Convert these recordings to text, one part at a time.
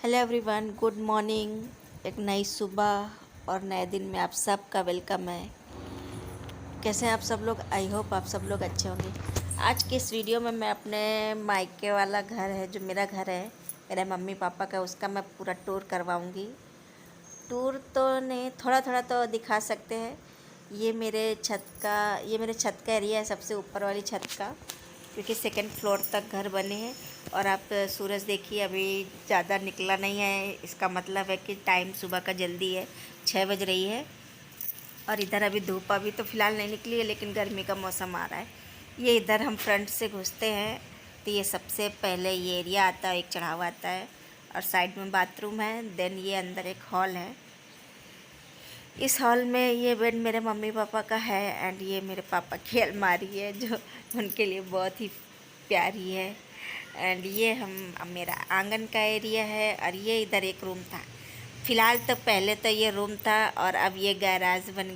Hello everyone, good morning. एक नई सुबह और नए दिन में आप सब का वेलकम है। कैसे हैं आप सब लोग? आई होप आप सब लोग अच्छे होंगे। आज के इस वीडियो में मैं अपने मायके वाला घर है, जो मेरा घर है, मेरे मम्मी पापा का, उसका मैं पूरा टूर करवाऊंगी। टूर तो नहीं, थोड़ा थोड़ा तो दिखा सकते हैं। ये मेरे छत का एरिया है, सबसे ऊपर वाली छत का, क्योंकि सेकंड फ्लोर तक घर बने हैं। और आप सूरज देखिए, अभी ज़्यादा निकला नहीं है, इसका मतलब है कि टाइम सुबह का जल्दी है, 6 बज रही है। और इधर अभी धूप अभी तो फ़िलहाल नहीं निकली है, लेकिन गर्मी का मौसम आ रहा है। ये इधर हम फ्रंट से घुसते हैं तो ये सबसे पहले ये एरिया आता है, एक चढ़ावा आता है, और साइड में बाथरूम है। देन ये अंदर एक हॉल है। इस हॉल में ये बेड मेरे मम्मी पापा का है, एंड ये मेरे पापा की अलमारी है, जो उनके लिए बहुत ही प्यारी है। एंड ये मेरा आंगन का एरिया है। और ये इधर एक रूम था फ़िलहाल, तो पहले तो ये रूम था, और अब ये गैरेज बन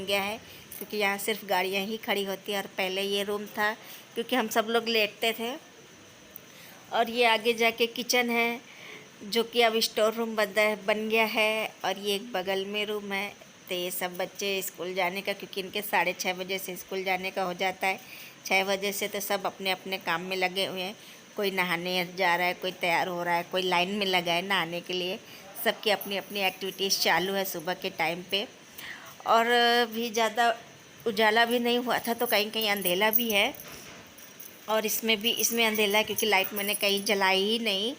गया है, क्योंकि यहाँ सिर्फ गाड़ियाँ ही खड़ी होती हैं। और पहले ये रूम था क्योंकि हम सब लोग लेटते थे। और ये आगे जाके किचन है, जो कि अब स्टोर रूम बन गया है। और ये एक बगल में रूम है। तो ये सब बच्चे स्कूल जाने का, क्योंकि इनके 6:30 बजे से स्कूल जाने का हो जाता है। 6 बजे से तो सब अपने अपने काम में लगे हुए हैं। कोई नहाने जा रहा है, कोई तैयार हो रहा है, कोई लाइन में लगा है नहाने के लिए। सबकी अपनी अपनी एक्टिविटीज़ चालू है सुबह के टाइम पे। और भी ज़्यादा उजाला भी नहीं हुआ था, तो कहीं कहीं अंधेला भी है। और इसमें अंधेला है क्योंकि लाइट मैंने कहीं जलाई ही नहीं।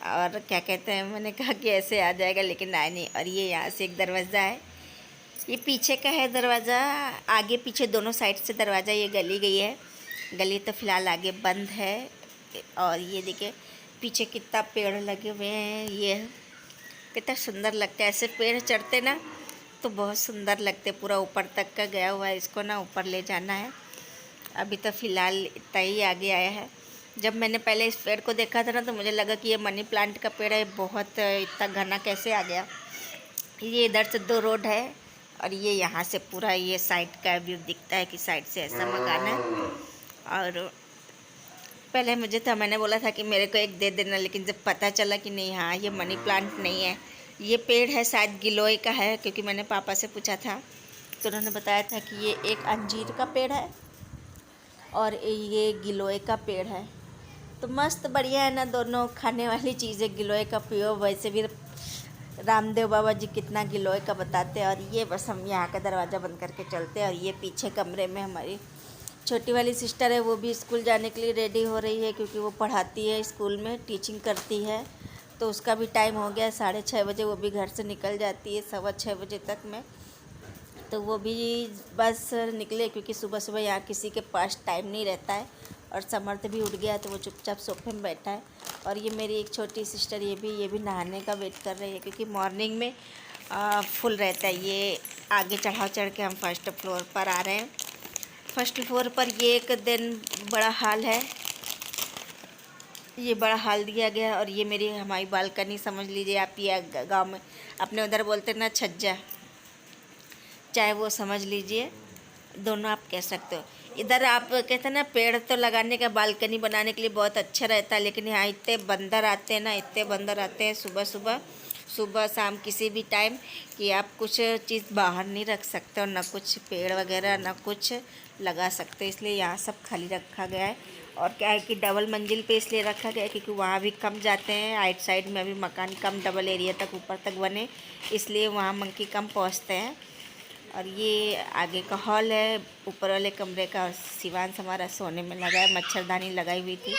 और क्या कहते हैं, मैंने कहा कि ऐसे आ जाएगा, लेकिन आया नहीं। और ये यहाँ से एक दरवाज़ा है, ये पीछे का है दरवाज़ा। आगे पीछे दोनों साइड से दरवाज़ा, ये गली गई है। गली तो फ़िलहाल आगे बंद है। और ये देखिए पीछे कितना पेड़ लगे हुए हैं। ये कितना सुंदर लगता है, ऐसे पेड़ चढ़ते ना तो बहुत सुंदर लगते। पूरा ऊपर तक का गया हुआ है, इसको ना ऊपर ले जाना है। अभी तो फ़िलहाल इतना ही आगे आया है। जब मैंने पहले इस पेड़ को देखा था ना, तो मुझे लगा कि ये मनी प्लांट का पेड़ है। बहुत इतना घना कैसे आ गया। ये इधर से 2 रोड है, और ये यहाँ से पूरा ये साइड का व्यू दिखता है कि साइड से ऐसा मकान है। और पहले मैंने बोला था कि मेरे को एक दे देना, लेकिन जब पता चला कि नहीं, हाँ, ये मनी प्लांट नहीं है, ये पेड़ है, शायद गिलोय का है, क्योंकि मैंने पापा से पूछा था तो उन्होंने बताया था कि ये एक अंजीर का पेड़ है और ये गिलोय का पेड़ है। तो मस्त बढ़िया है ना, दोनों खाने वाली चीज़ें। गिलोय का पियो, वैसे भी रामदेव बाबा जी कितना गिलोय का बताते हैं। और ये बस हम यहाँ का दरवाज़ा बंद करके चलते हैं। और ये पीछे कमरे में हमारी छोटी वाली सिस्टर है, वो भी स्कूल जाने के लिए रेडी हो रही है, क्योंकि वो पढ़ाती है स्कूल में, टीचिंग करती है। तो उसका भी टाइम हो गया, 6:30 बजे वो भी घर से निकल जाती है, 6:15 बजे तक में। तो वो भी बस निकले, क्योंकि सुबह सुबह यहाँ किसी के पास टाइम नहीं रहता है। और समर्थ भी उठ गया, तो वो चुपचाप सोफे में बैठा है। और ये मेरी एक छोटी सिस्टर, ये भी नहाने का वेट कर रही है, क्योंकि मॉर्निंग में फुल रहता है। ये आगे चढ़ के हम फर्स्ट फ्लोर पर आ रहे हैं। फर्स्ट फ्लोर पर ये एक दिन बड़ा हॉल है, ये बड़ा हॉल दिया गया है। और ये हमारी बालकनी समझ लीजिए आप, ये गाँव में अपने उधर बोलते ना छज्जा, चाहे वो समझ लीजिए, दोनों आप कह सकते हो। इधर आप कहते हैं ना, पेड़ तो लगाने का, बालकनी बनाने के लिए बहुत अच्छा रहता है, लेकिन यहाँ इतने बंदर आते हैं ना, इतने बंदर आते हैं सुबह शाम किसी भी टाइम, कि आप कुछ चीज़ बाहर नहीं रख सकते, और ना कुछ पेड़ वगैरह ना कुछ लगा सकते। इसलिए यहाँ सब खाली रखा गया है। और क्या है कि डबल मंजिल पे इसलिए रखा गया है क्योंकि वहाँ भी कम जाते हैं। आइट साइड में अभी मकान कम, डबल एरिया तक ऊपर तक बने, इसलिए वहाँ मंकी कम पहुँचते हैं। और ये आगे का हॉल है, ऊपर वाले कमरे का शिवांश हमारा सोने में लगा है। मच्छरदानी लगाई हुई थी,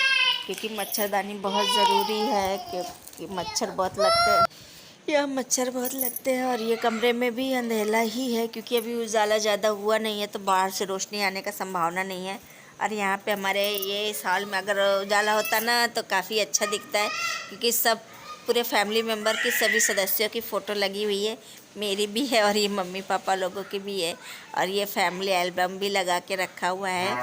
क्योंकि मच्छरदानी बहुत ज़रूरी है, क्योंकि मच्छर बहुत लगते हैं, यहाँ मच्छर बहुत लगते हैं। और ये कमरे में भी अंधेला ही है, क्योंकि अभी उजाला ज़्यादा हुआ नहीं है, तो बाहर से रोशनी आने का संभावना नहीं है। और यहाँ पे हमारे ये इस हॉल में अगर उजाला होता ना, तो काफ़ी अच्छा दिखता है, क्योंकि सब पूरे फैमिली मेम्बर की, सभी सदस्यों की फ़ोटो लगी हुई है। मेरी भी है, और ये मम्मी पापा लोगों की भी है। और ये फैमिली एल्बम भी लगा के रखा हुआ है,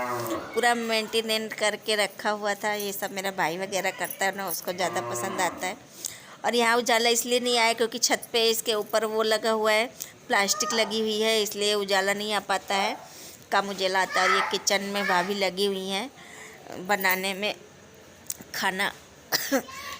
पूरा मेंटेनेंस करके रखा हुआ था। ये सब मेरा भाई वगैरह करता है ना, उसको ज़्यादा पसंद आता है। और यहाँ उजाला इसलिए नहीं आया क्योंकि छत पे इसके ऊपर वो लगा हुआ है, प्लास्टिक लगी हुई है, इसलिए उजाला नहीं आ पाता है, कम उजाला आता है। और ये किचन में भाभी लगी हुई हैं बनाने में खाना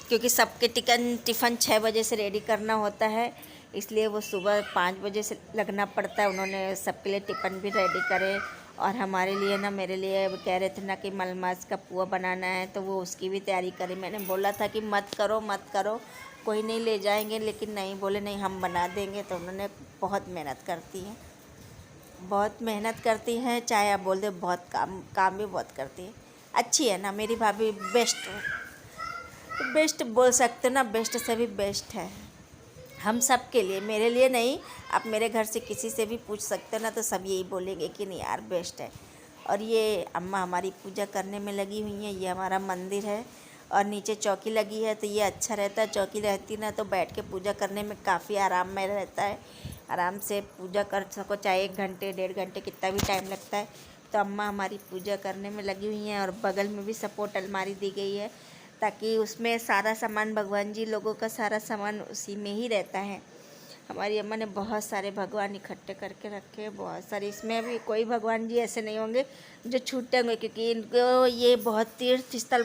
क्योंकि सबके टिफ़िन 6 बजे से रेडी करना होता है, इसलिए वो सुबह 5 बजे से लगना पड़ता है। उन्होंने सबके लिए टिफ़िन भी रेडी करे और हमारे लिए ना, मेरे लिए कह रहे थे ना कि मलमास का पुआ बनाना है, तो वो उसकी भी तैयारी करी। मैंने बोला था कि मत करो, कोई नहीं ले जाएंगे, लेकिन नहीं, बोले नहीं हम बना देंगे। तो उन्होंने बहुत मेहनत करती हैं, चाहे आप बोल दे बहुत काम भी बहुत करती है। अच्छी है ना मेरी भाभी, बेस्ट बोल सकते ना, बेस्ट से भी बेस्ट है हम सब के लिए। मेरे लिए नहीं, आप मेरे घर से किसी से भी पूछ सकते ना, तो सब यही बोलेंगे कि नहीं यार बेस्ट है। और ये अम्मा हमारी पूजा करने में लगी हुई हैं। ये हमारा मंदिर है और नीचे चौकी लगी है, तो ये अच्छा रहता है। चौकी रहती ना तो बैठ के पूजा करने में काफ़ी आराम में रहता है, आराम से पूजा कर सको, चाहे 1 घंटे 1.5 घंटे कितना भी टाइम लगता है। तो अम्मा हमारी पूजा करने में लगी हुई हैं। और बगल में भी सपोर्ट अलमारी दी गई है, ताकि उसमें सारा सामान, भगवान जी लोगों का सारा सामान उसी में ही रहता है। हमारी अम्मा ने बहुत सारे भगवान इकट्ठे करके रखे हैं, बहुत सारे। इसमें भी कोई भगवान जी ऐसे नहीं होंगे जो छूटे होंगे, क्योंकि इनको ये बहुत तीर्थ स्थान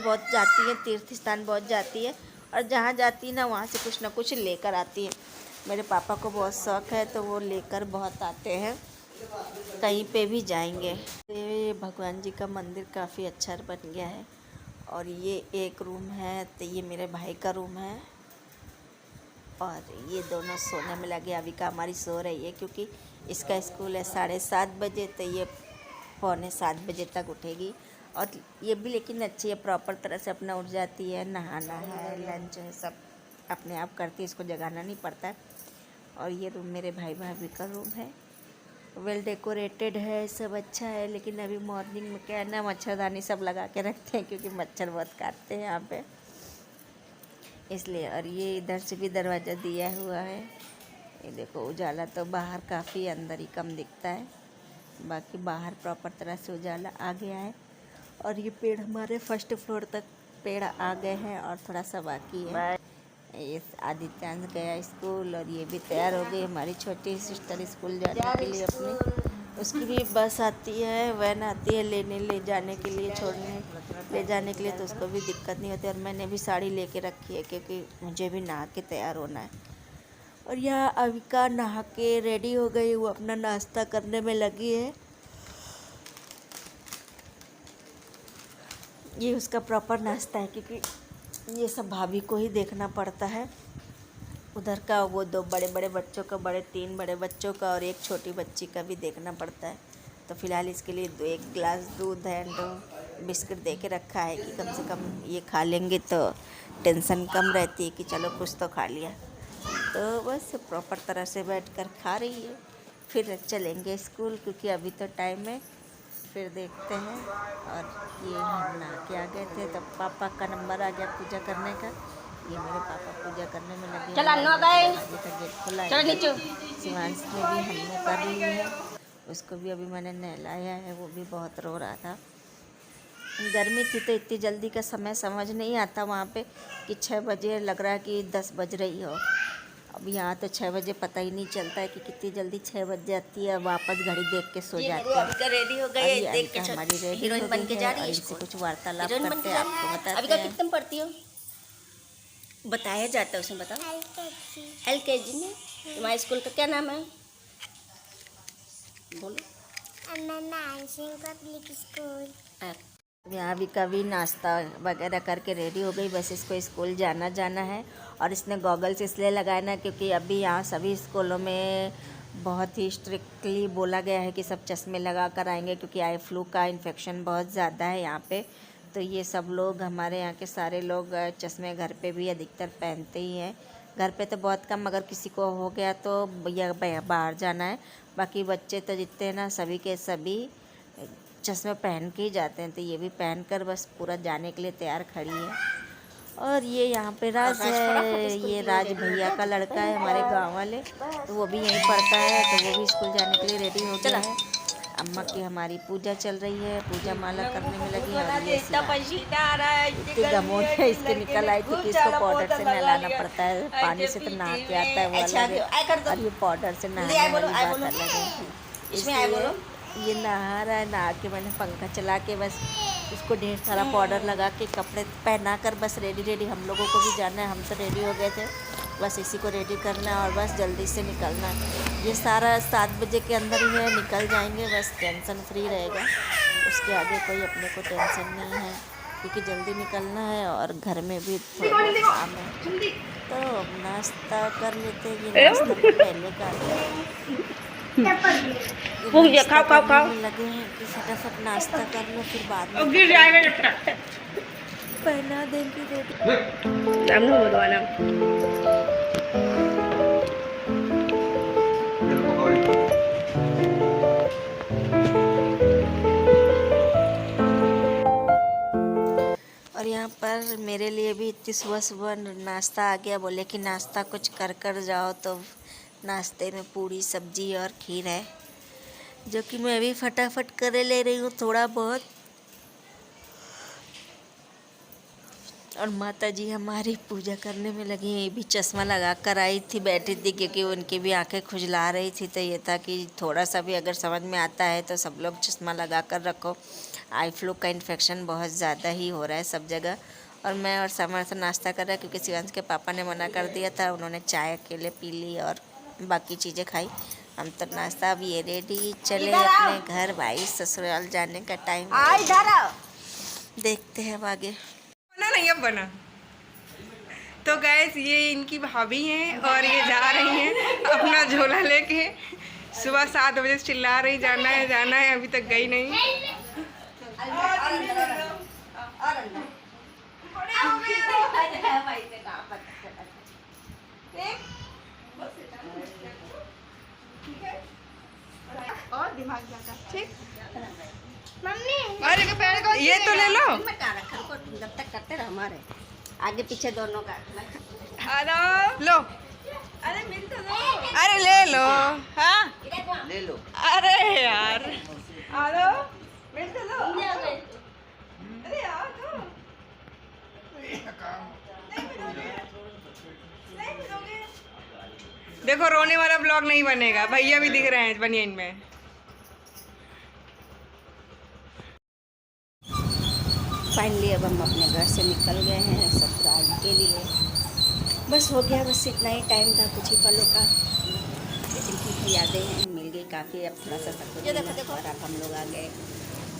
बहुत जाती है, और जहाँ जाती है ना वहाँ से कुछ ना कुछ लेकर आती है। मेरे पापा को बहुत शौक़ है, तो वो लेकर बहुत आते हैं, कहीं पे भी जाएंगे। ये भगवान जी का मंदिर काफ़ी अच्छा बन गया है। और ये एक रूम है, तो ये मेरे भाई का रूम है। और ये दोनों सोने में लगे। अविका हमारी सो रही है, क्योंकि इसका स्कूल है 7:30 बजे, तो ये 6:45 बजे तक उठेगी। और ये भी लेकिन अच्छी है, प्रॉपर तरह से अपना उठ जाती है, नहाना है, लंच है, सब अपने आप करती है, इसको जगाना नहीं पड़ता है। और ये रूम मेरे भाई भाभी का रूम है, वेल डेकोरेटेड है, सब अच्छा है। लेकिन अभी मॉर्निंग में क्या है ना, मच्छरदानी सब लगा के रखते हैं, क्योंकि मच्छर बहुत काटते हैं यहाँ पे, इसलिए। और ये इधर से भी दरवाज़ा दिया हुआ है। ये देखो उजाला तो बाहर काफ़ी, अंदर ही कम दिखता है, बाकी बाहर प्रॉपर तरह से उजाला आ गया है। और ये पेड़ हमारे 1st फ्लोर तक पेड़ आ गए हैं, और थोड़ा सा बाकी है। ये आदित्यांश गया स्कूल, और ये भी तैयार हो गई। हमारी छोटी सिस्टर स्कूल जाने के लिए अपनी, उसकी भी बस आती है, वैन आती है लेने ले जाने के लिए, छोड़ने ले जाने के लिए, तो उसको भी दिक्कत नहीं होती। और मैंने भी साड़ी लेके रखी है, क्योंकि मुझे भी नहा के तैयार होना है। और यहाँ अविका नहा के रेडी हो गई, वो अपना नाश्ता करने में लगी है। ये उसका प्रॉपर नाश्ता है, क्योंकि ये सब भाभी को ही देखना पड़ता है। उधर का वो 2 बड़े बच्चों का, 3 बड़े बच्चों का, और एक छोटी बच्ची का भी देखना पड़ता है। तो फ़िलहाल इसके लिए 1 गिलास दूध एंड बिस्किट दे के रखा है, कि कम से कम ये खा लेंगे तो टेंशन कम रहती है कि चलो कुछ तो खा लिया। तो बस प्रॉपर तरह से बैठकर खा रही है। फिर चलेंगे स्कूल, क्योंकि अभी तो टाइम है, फिर देखते हैं। और ये हम नहा के आ गए थे, तब पापा का नंबर आ गया पूजा करने का। ये मेरे पापा पूजा करने में लगे, आगे का गेट खुला है। शिवांश ने भी हमने कर ली है, उसको भी अभी मैंने नहलाया है, वो भी बहुत रो रहा था। गर्मी थी तो इतनी जल्दी का समय समझ नहीं आता वहाँ पे, कि 6 बजे लग रहा है कि 10 बज रही हो। अब यहाँ तो 6 बजे पता ही नहीं चलता है कि कितनी जल्दी 6 बज जाती है। वापस घड़ी देख के सो जाती है। रेडी हो गई है, देख के हमारी हीरोइन बन के जा रही है। इससे कुछ वार्तालाप करते हैं, आपको बताते हैं। अभी कितने में पढ़ती हो? बताया जाता है उसमें, बताओ। LKG में। तुम्हारे स्कूल का क्या नाम है? बोलो। Public school. यहाँ भी कभी नाश्ता वगैरह करके रेडी हो गई, बस इसको स्कूल जाना है। और इसने गॉगल्स इसलिए लगाए ना, क्योंकि अभी यहाँ सभी स्कूलों में बहुत ही स्ट्रिक्टली बोला गया है कि सब चश्मे लगा कर आएंगे, क्योंकि आई फ्लू का इन्फेक्शन बहुत ज़्यादा है यहाँ पे। तो ये सब लोग, हमारे यहाँ के सारे लोग चश्मे घर पे भी अधिकतर पहनते ही हैं। घर पे तो बहुत कम, अगर किसी को हो गया तो या बाहर जाना है। बाकी बच्चे तो जितने हैं ना, सभी के सभी चश्मे पहन के ही जाते हैं। तो ये भी पहनकर बस पूरा जाने के लिए तैयार खड़ी है। और ये यहाँ पे राज है, ये राज भैया का लड़का है, हमारे गांव वाले, तो वो भी यहीं पढ़ता है, तो वो भी स्कूल जाने के लिए रेडी हो गया है। अम्मा की हमारी पूजा चल रही है, पूजा माला करने में लगी है। और ये इतनी गमोट है इसके, निकल आई थी कि इसको पाउडर से नहलाना पड़ता है, पानी से तो नहा के आता है वो अलग है, और ये पाउडर से नहाने वाली बात अलग है। इसलिए ये नहा रहा है, नहा के मैंने पंखा चला के बस उसको ढेर सारा पाउडर लगा के कपड़े पहना कर बस रेडी हम लोगों को भी जाना है। हम तो रेडी हो गए थे, बस इसी को रेडी करना है और बस जल्दी से निकलना है। ये सारा 7 बजे के अंदर ही है, निकल जाएंगे, बस टेंशन फ्री रहेगा। उसके आगे कोई अपने को टेंशन नहीं है क्योंकि जल्दी निकलना है और घर में भी थोड़ा बहुत काम है। तो नाश्ता कर लेते हैं। ये नाश्ता तो पहले का खाओ लगे हैं कि फटाफट नाश्ता कर लो, फिर बाद में गिर जाएगा। पहना देंगे रेडी। और यहाँ पर मेरे लिए भी इतनी सुबह नाश्ता आ गया। बोले कि नाश्ता कुछ कर जाओ, तो नाश्ते में पूरी सब्जी और खीर है, जो कि मैं भी फटाफट कर ले रही हूँ थोड़ा बहुत। और माता जी हमारी पूजा करने में लगी। ये भी चश्मा लगा कर आई थी, बैठी थी, क्योंकि उनकी भी आंखें खुजला रही थी। तो ये था कि थोड़ा सा भी अगर समझ में आता है तो सब लोग चश्मा लगा कर रखो। आई फ्लू का इन्फेक्शन बहुत ज़्यादा ही हो रहा है सब जगह। और मैं और समर्थ नाश्ता कर रहा है क्योंकि शिवांश के पापा ने मना कर दिया था। उन्होंने चाय अकेले पी ली और बाकी चीज़ें खाई। हम तो नाश्ता अब ये रेडी, चले अपने घर। भाई ससुराल जाने का टाइम, देखते हैं अब आगे। बना नहीं अब बना। तो गैस ये इनकी भाभी हैं और ये जा रही हैं अपना झोला लेके। सुबह 7 बजे से चिल्ला रही जाना है, अभी तक गई नहीं। और दिमाग जाता ठीक। मम्मी अरे के पैर को ये तो ले लो। जब तक करते रहो, हमारे आगे पीछे दोनों का। हेलो लो, अरे मिल तो दो, अरे ले लो। हाँ ले लो, अरे यार हेलो मिल तो दो, अरे यार दो। देखो रोने वाला ब्लॉग नहीं बनेगा, भैया भी दिख रहे हैं बनियान में। फाइनली अब हम अपने घर से निकल गए हैं ससुराल के लिए। बस हो गया, बस इतना ही टाइम था, कुछ ही पलों का, लेकिन ठीक यादें हैं, मिल गई काफ़ी। अब थोड़ा सा सब और अब हम लोग आ गए,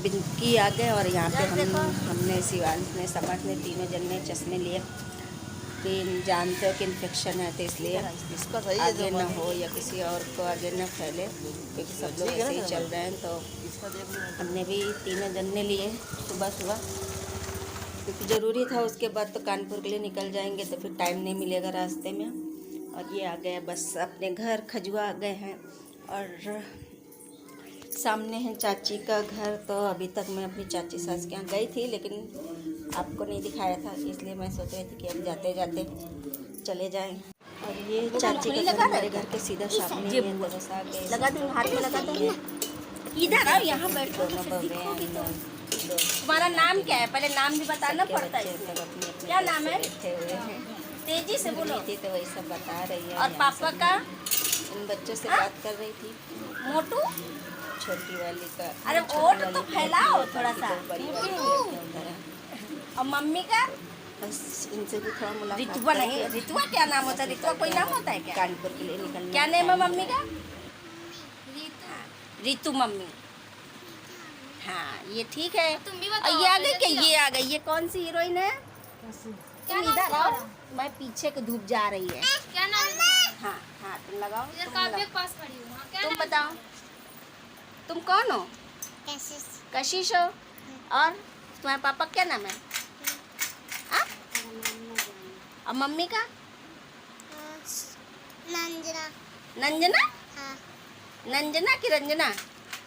बिंकी आ गए। और यहाँ पे हमने शिवांश ने समर्थ ने तीनों जन ने चश्मे लिए कि जानते हो कि इन्फेक्शन है, तो इसलिए आगे ना हो या किसी और को आगे ना फैले, क्योंकि सब लोग ऐसे ही चल रहे हैं। तो हमने भी तीनों जन ने लिए सुबह, क्योंकि ज़रूरी था। उसके बाद तो कानपुर के लिए निकल जाएंगे तो फिर टाइम नहीं मिलेगा रास्ते में। और ये आ गए बस अपने घर, खजुआ आ गए हैं। और सामने है चाची का घर। तो अभी तक मैं अपनी चाची सास के यहाँ गई थी, लेकिन आपको नहीं दिखाया था, इसलिए मैं सोच रही थी कि अब जाते जाते चले जाएं। और ये चाची का घर हमारे घर के सीधा सामने ही है। लगा दूँ, हाथ में लगा दूँ। इधर आओ, यहाँ बैठो। तुम्हारा नाम क्या है? पहले नाम भी बताना पड़ता है। क्या नाम है? तेजी से बोलो। तो वही सब बता रही है। और पापा का? इन बच्चों से बात कर रही थी। मोटू छोटी वाली का। अरे ओट तो फैलाओ थोड़ा सा। और मम्मी का? बस इनसे भी थोड़ा मुलाकात। रितुआ नहीं, रितुआ क्या नाम होता है? रितुआ कोई नाम होता है क्या? कानपुर के लिए निकलना। क्या नाम है मम्मी का? रितु मम्मी। हाँ ये ठीक है। तुम भी बताओ। ये आ गई क्या? ये आ गई। ये कौन सी हीरोइन है? तुम इधर आओ, मैं पीछे को धूप जा रही है। क्या नाम है? हाँ हाँ तुम लगाओ। तुम पास खड़ी हूँ। तुम बताओ तुम कौन हो? कशिश हो। और तुम्हारे पापा क्या नाम है? और मम्मी का? नंजना। नंजना? हाँ। नंजना की रंजना?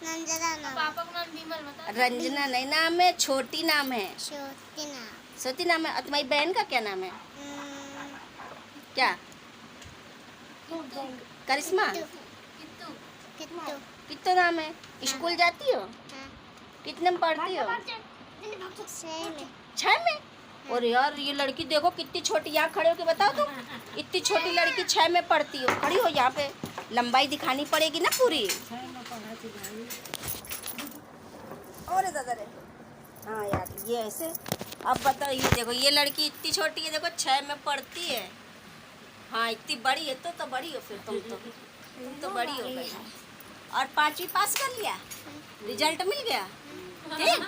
नंजना नाम। पापा का नाम विमल बता। रंजना नहीं नाम है, छोटी नाम है। छोटी नाम है। और तुम्हारी बहन का क्या नाम है? क्या? करिश्मा? कित्तू नाम है। स्कूल जाती हो? कितने में पढ़ती हो? 6 में। और यार ये लड़की देखो कितनी छोटी, यहाँ खड़े हो के बताओ तुम। इतनी छोटी लड़की 6 में पढ़ती हो, खड़ी हो यहाँ पे। लंबाई दिखानी पड़ेगी ना पूरी। और दादा रे। हाँ यार ये ऐसे। अब बताओ ये देखो ये लड़की इतनी छोटी है, देखो 6 में पढ़ती है। हाँ इतनी बड़ी है तो बड़ी हो फिर तुम तो बड़ी हो गई। और 5वीं पास कर लिया, रिजल्ट मिल गया ठीक।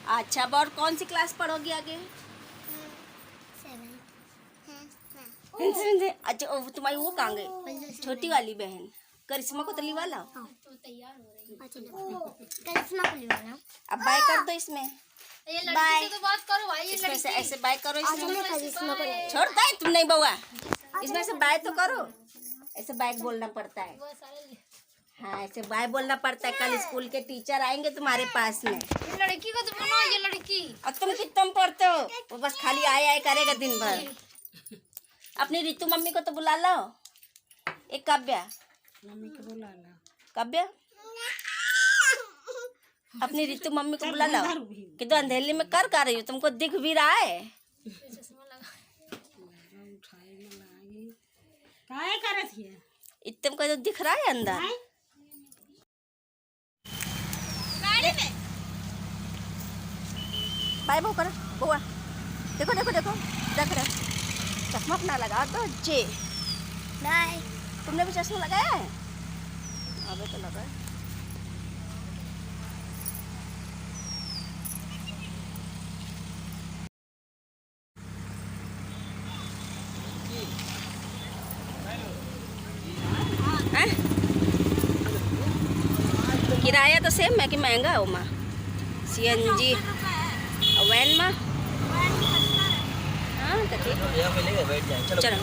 अच्छा अब और कौन सी क्लास पढ़ोगी आगे? अच्छा तुम्हारी वो कहाँ गई छोटी वाली बहन? करिश्मा को तो लिवा लाओ। अब बाय कर दो इसमें, बाय तो बात करो भाई। इसमें से ऐसे बाय करो, इसमें छोड़ दे तुम नहीं बउआ, इसमें से बाय तो करो। ऐसे बाय बोलना पड़ता है। हाँ ऐसे बाय बोलना पड़ता है। कल स्कूल के टीचर आएंगे तुम्हारे पास में। ये लड़की को तो बोलो, ये लड़की। अब तुम कितना पढ़ते हो? वो बस खाली आए आए करेगा दिन भर। अपनी रितु मम्मी को तो बुला लो। एक काव्या मम्मी को बुला लो। काव्या अपनी रितु मम्मी को बुला लो। कि तो अंधेरे में कर रही हो? तुमको दिख भी रहा है? इतने को तो दिख रहा है अंदर। बाय बो कर बुआ। देखो देखो देखो देख रहे चश्मा अपना लगा दो जे। बाय। तुमने भी चश्मा लगाया है? अबे तो लगा। किराया तो सेम है कि महंगा हो माँ? CNG वैन में। हाँ तो ठीक चलो।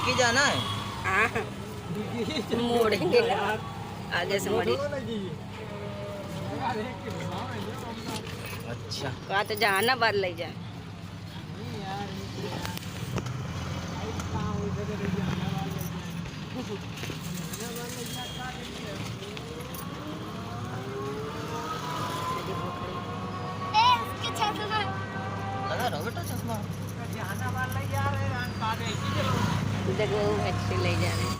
की जाना है। हाँ मोड़ेंगे आगे से मोड़ी। अच्छा कहा तो जाना बार ले जा। लगा रहो बेटा चश्मा। देखो अच्छे ले जा रहे हैं।